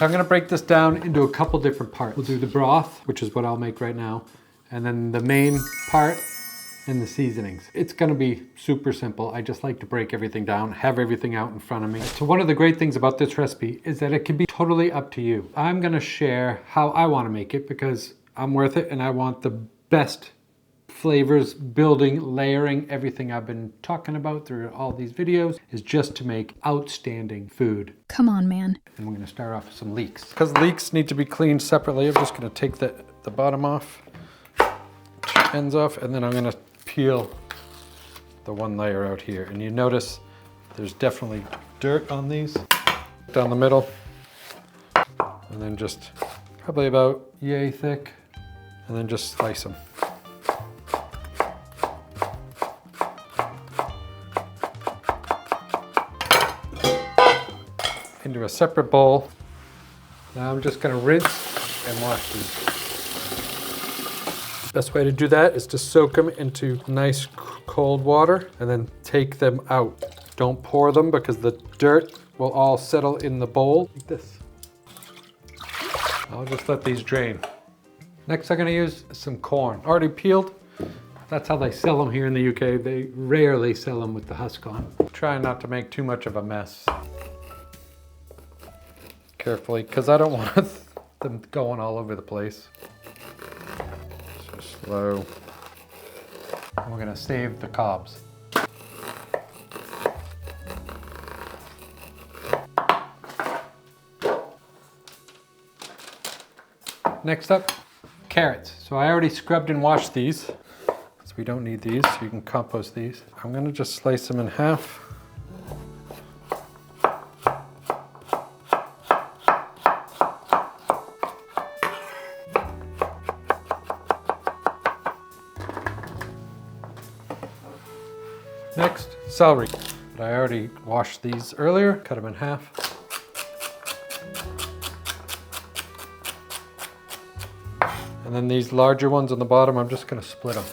So I'm gonna break this down into a couple different parts. We'll do the broth, which is what I'll make right now, and then the main part and the seasonings. It's gonna be super simple. I just like to break everything down, have everything out in front of me. So one of the great things about this recipe is that it can be totally up to you. I'm gonna share how I wanna make it because I'm worth it and I want the best flavors, building, layering, everything I've been talking about through all these videos is just to make outstanding food. Come on, man. And we're gonna start off with some leeks. Because leeks need to be cleaned separately, I'm just gonna take the bottom off, ends off, and then I'm gonna peel the one layer out here. And you notice there's definitely dirt on these. Down the middle. And then just probably about yay thick. And then just slice them. Into a separate bowl. Now I'm just gonna rinse and wash these. Best way to do that is to soak them into nice cold water and then take them out. Don't pour them because the dirt will all settle in the bowl like this. I'll just let these drain. Next I'm gonna use some corn, already peeled. That's how they sell them here in the UK. They rarely sell them with the husk on. Try not to make too much of a mess. Carefully, because I don't want them going all over the place. So slow. And we're gonna save the cobs. Next up, carrots. So I already scrubbed and washed these, so we don't need these, so you can compost these. I'm gonna just slice them in half. Next, celery. But I already washed these earlier, cut them in half. And then these larger ones on the bottom, I'm just gonna split them.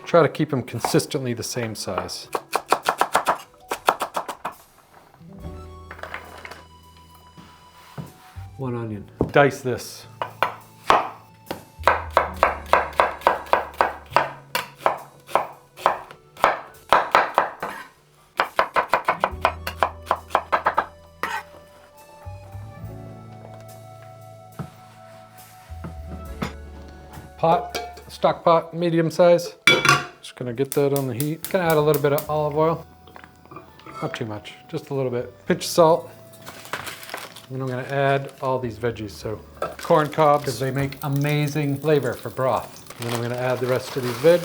Try to keep them consistently the same size. One onion. Dice this. Pot, stock pot, medium size. Just gonna get that on the heat. Gonna add a little bit of olive oil. Not too much, just a little bit. Pinch of salt. And I'm gonna add all these veggies. So corn cobs, because they make amazing flavor for broth. And then I'm gonna add the rest of these veg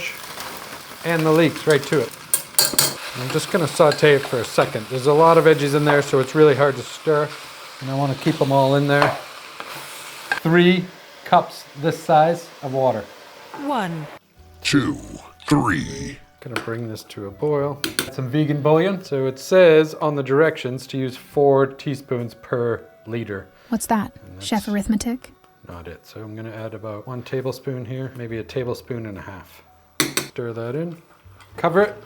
and the leeks right to it. And I'm just gonna saute it for a second. There's a lot of veggies in there, so it's really hard to stir. And I wanna keep them all in there. 3 cups this size of water. 1, 2, 3. Gonna bring this to a boil. Some vegan bouillon. So it says on the directions to use 4 teaspoons per liter. What's that? Chef arithmetic? Not it. So I'm gonna add about 1 tablespoon here, maybe a tablespoon and a half. Stir that in. Cover it.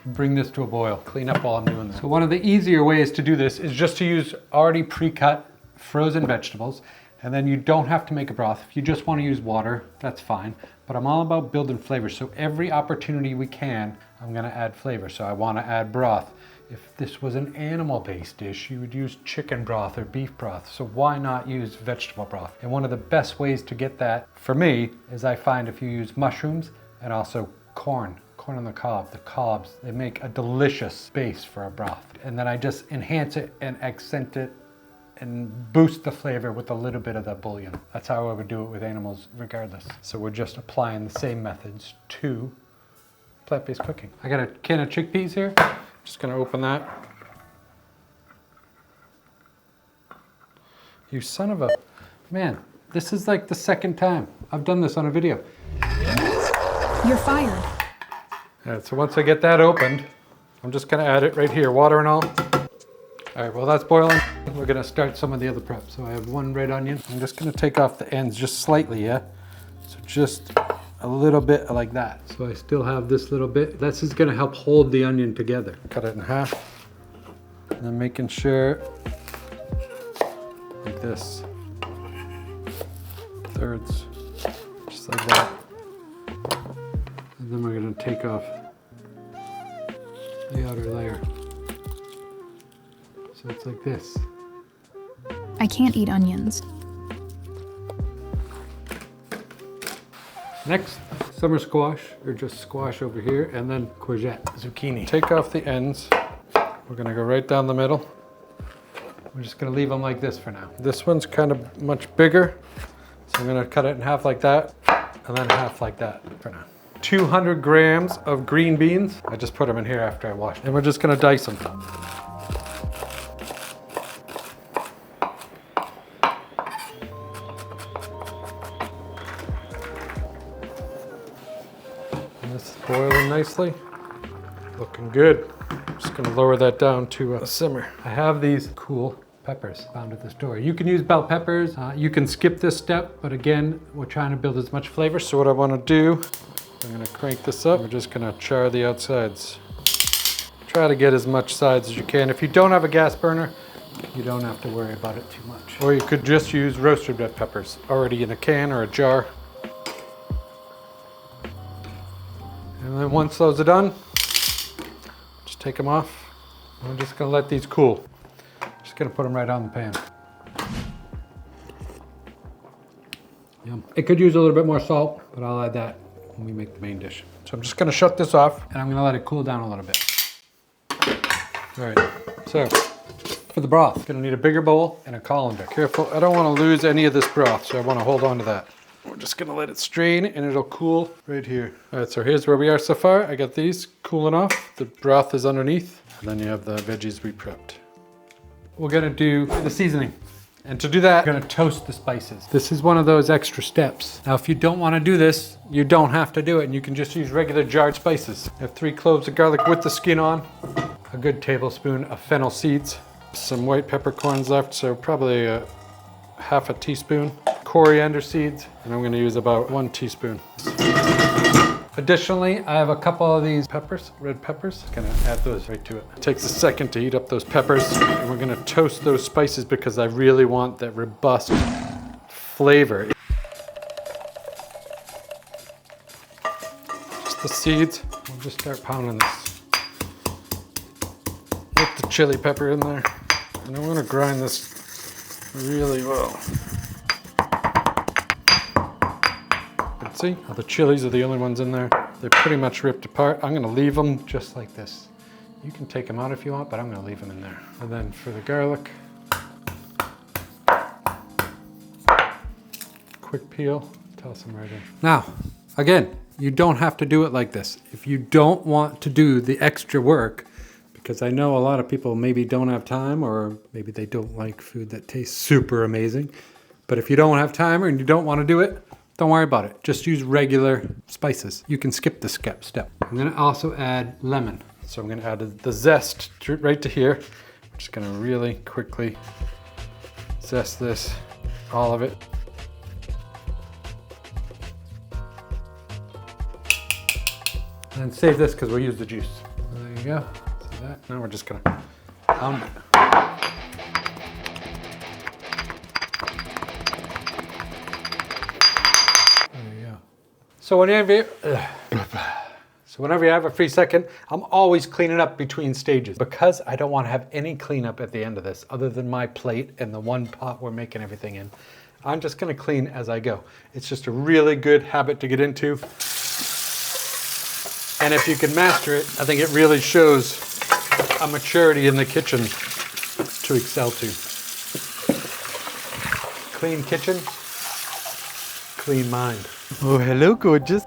Bring this to a boil. Clean up while I'm doing this. So one of the easier ways to do this is just to use already pre-cut frozen vegetables. And then you don't have to make a broth. If you just want to use water, that's fine. But I'm all about building flavor. So every opportunity we can, I'm gonna add flavor. So I wanna add broth. If this was an animal-based dish, you would use chicken broth or beef broth. So why not use vegetable broth? And one of the best ways to get that, for me, is I find if you use mushrooms and also corn on the cob, the cobs, they make a delicious base for a broth. And then I just enhance it and accent it and boost the flavor with a little bit of that bouillon. That's how I would do it with animals regardless. So we're just applying the same methods to plant-based cooking. I got a can of chickpeas here. Just gonna open that. You son of a, man, this is like the second time I've done this on a video. You're fired. All right, so once I get that opened, I'm just gonna add it right here, water and all. All right, well that's boiling. We're gonna start some of the other prep. So I have 1 red onion. I'm just gonna take off the ends just slightly, yeah? So just a little bit like that. So I still have this little bit. This is gonna help hold the onion together. Cut it in half. And then making sure this. Thirds, just like that. And then we're gonna take off the outer layer. So it's like this. I can't eat onions. Next, summer squash, or just squash over here, and then courgette, zucchini. Take off the ends. We're gonna go right down the middle. We're just gonna leave them like this for now. This one's kind of much bigger, so I'm gonna cut it in half like that, and then half like that for now. 200 grams of green beans. I just put them in here after I washed them. And we're just gonna dice them. And this is boiling nicely. Looking good. Just gonna lower that down to a simmer. I have these cool peppers found at the store. You can use bell peppers. You can skip this step, but again, we're trying to build as much flavor. So what I wanna do, I'm gonna crank this up. We're just gonna char the outsides. Try to get as much sides as you can. If you don't have a gas burner, you don't have to worry about it too much. Or you could just use roasted red peppers, already in a can or a jar. And then once those are done, just take them off. I'm just gonna let these cool. Just gonna put them right on the pan. Yum. It could use a little bit more salt, but I'll add that when we make the main dish. So I'm just gonna shut this off and I'm gonna let it cool down a little bit. All right, so for the broth, gonna need a bigger bowl and a colander. Careful, I don't wanna lose any of this broth, so I wanna hold on to that. We're just gonna let it strain and it'll cool right here. All right, so here's where we are so far. I got these cooling off. The broth is underneath. And then you have the veggies we prepped. We're gonna do the seasoning. And to do that, we're gonna toast the spices. This is one of those extra steps. Now, if you don't wanna do this, you don't have to do it, and you can just use regular jarred spices. I have 3 cloves of garlic with the skin on, a good tablespoon of fennel seeds, some white peppercorns left, so probably half a teaspoon, coriander seeds, and I'm gonna use about 1 teaspoon. Additionally, I have a couple of these peppers, red peppers. Gonna add those right to it. It takes a second to heat up those peppers, and we're gonna toast those spices because I really want that robust flavor. Just the seeds. We'll just start pounding this. Get the chili pepper in there, and I'm gonna grind this really well. See how the chilies are the only ones in there. They're pretty much ripped apart. I'm gonna leave them just like this. You can take them out if you want, but I'm gonna leave them in there. And then for the garlic, quick peel, toss them right in. Now, again, you don't have to do it like this. If you don't want to do the extra work, because I know a lot of people maybe don't have time, or maybe they don't like food that tastes super amazing. But if you don't have time and you don't want to do it, don't worry about it. Just use regular spices. You can skip the step. I'm gonna also add lemon. So I'm gonna add the zest right to here. I'm just gonna really quickly zest this, all of it. And then save this because we'll use the juice. There you go. See that? Now we're just gonna pound it. So whenever you have a free second, I'm always cleaning up between stages because I don't want to have any cleanup at the end of this other than my plate and the one pot we're making everything in. I'm just going to clean as I go. It's just a really good habit to get into. And if you can master it, I think it really shows a maturity in the kitchen to excel to. Clean kitchen, clean mind. Oh, hello, gorgeous.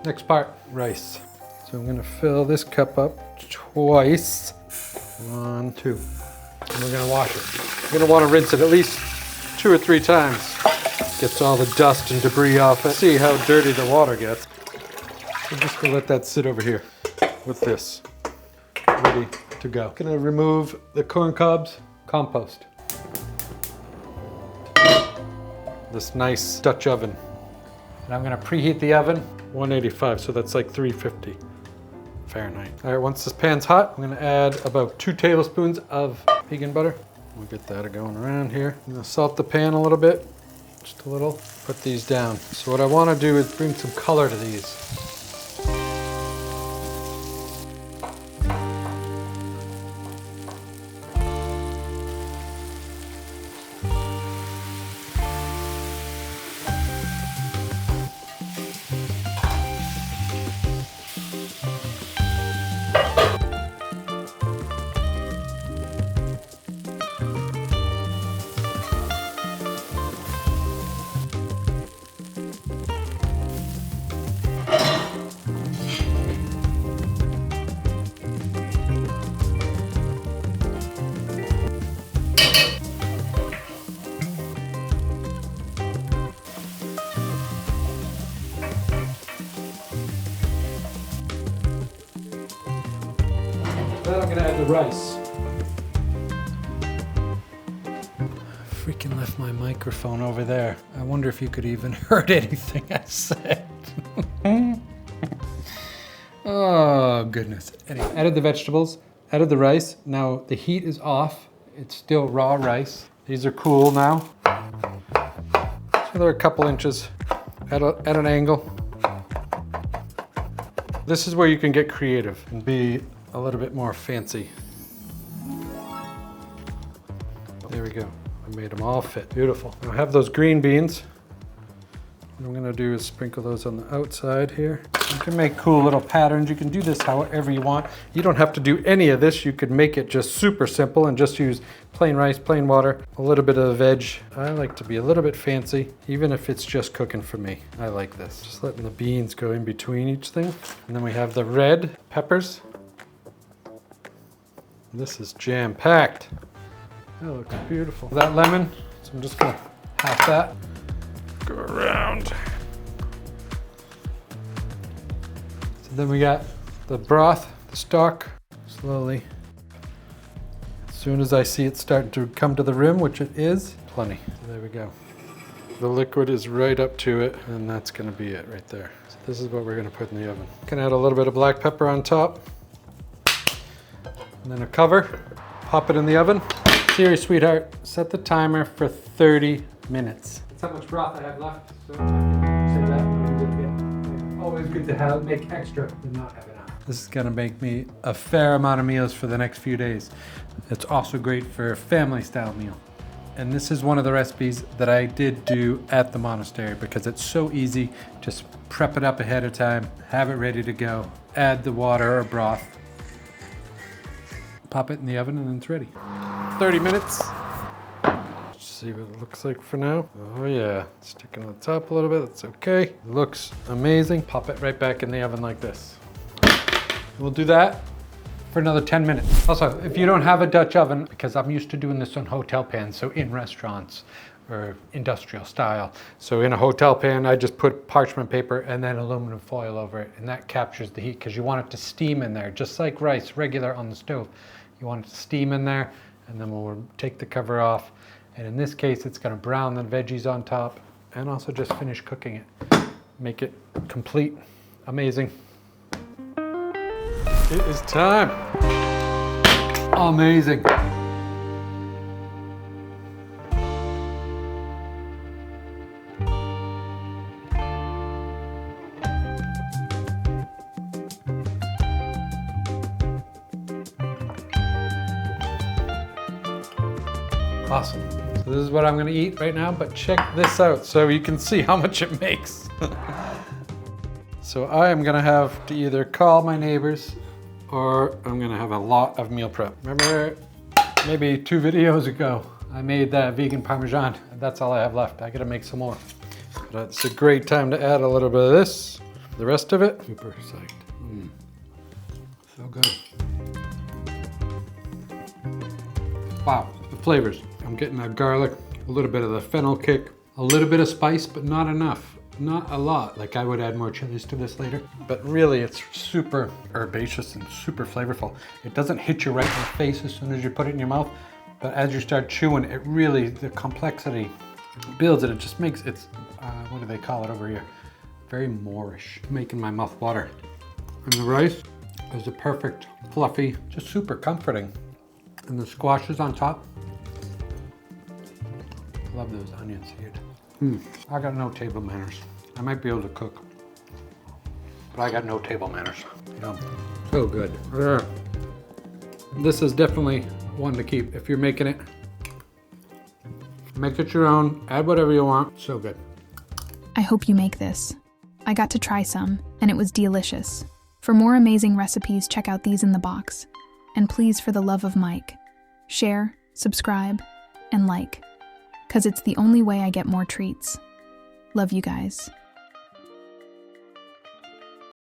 Next part, rice. So I'm gonna fill this cup up twice. 1, 2. And we're gonna wash it. You're gonna wanna rinse it at least 2 or 3 times. Gets all the dust and debris off it. See how dirty the water gets. I'm just gonna let that sit over here with this, ready to go. Gonna remove the corn cobs, compost. This nice Dutch oven. And I'm gonna preheat the oven, 185, so that's like 350. Fahrenheit. All right, once this pan's hot, I'm gonna add about 2 tablespoons of vegan butter. We'll get that going around here. I'm gonna salt the pan a little bit, just a little. Put these down. So what I wanna do is bring some color to these. Then I'm gonna add the rice. Freaking left my microphone over there. I wonder if you could even heard anything I said. Oh goodness. Anyway, added the vegetables, added the rice. Now the heat is off. It's still raw rice. These are cool now. So they're a couple inches at an angle. This is where you can get creative and be a little bit more fancy. There we go. I made them all fit. Beautiful. I have those green beans. What I'm gonna do is sprinkle those on the outside here. You can make cool little patterns. You can do this however you want. You don't have to do any of this. You could make it just super simple and just use plain rice, plain water, a little bit of veg. I like to be a little bit fancy, even if it's just cooking for me. I like this. Just letting the beans go in between each thing. And then we have the red peppers. This is jam-packed. That looks beautiful. That lemon, so I'm just gonna half that. Go around. So then we got the broth, the stock, slowly. As soon as I see it starting to come to the rim, which it is, plenty. So there we go. The liquid is right up to it, and that's gonna be it right there. So this is what we're gonna put in the oven. Gonna add a little bit of black pepper on top. And then a cover, pop it in the oven. Serious sweetheart, set the timer for 30 minutes. That's how much broth I have left, so I can say that when we get it. Always good to make extra than not have enough. This is gonna make me a fair amount of meals for the next few days. It's also great for a family style meal. And this is one of the recipes that I did do at the monastery because it's so easy. Just prep it up ahead of time, have it ready to go, add the water or broth, pop it in the oven, and then it's ready. 30 minutes. Let's see what it looks like for now. Oh yeah, sticking on the top a little bit, that's okay. Looks amazing. Pop it right back in the oven like this. We'll do that for another 10 minutes. Also, if you don't have a Dutch oven, because I'm used to doing this on hotel pans, so in restaurants or industrial style. So in a hotel pan, I just put parchment paper and then aluminum foil over it, and that captures the heat because you want it to steam in there, just like rice, regular on the stove. You want it to steam in there, and then we'll take the cover off. And in this case, it's gonna brown the veggies on top and also just finish cooking it. Make it complete, amazing. It is time. Amazing. Awesome. So this is what I'm gonna eat right now, but check this out so you can see how much it makes. So I am gonna have to either call my neighbors or I'm gonna have a lot of meal prep. Remember maybe 2 videos ago, I made that vegan Parmesan, and that's all I have left. I gotta make some more. But it's a great time to add a little bit of this. The rest of it, super psyched. So good. Wow, the flavors. I'm getting that garlic, a little bit of the fennel kick, a little bit of spice, but not enough. Not a lot. Like I would add more chilies to this later. But really it's super herbaceous and super flavorful. It doesn't hit you right in the face as soon as you put it in your mouth, but as you start chewing, it really, the complexity builds and it just makes it, what do they call it over here? Very Moorish. Making my mouth water. And the rice, is a perfect, fluffy, just super comforting. And the squash is on top. Love those onions, dude. I got no table manners. I might be able to cook, but I got no table manners. Yum. So good. Ugh. This is definitely one to keep. If you're making it, make it your own, add whatever you want. So good. I hope you make this. I got to try some, and it was delicious. For more amazing recipes, check out these in the box. And please, for the love of Mike, share, subscribe, and like, 'cause it's the only way I get more treats. Love you guys.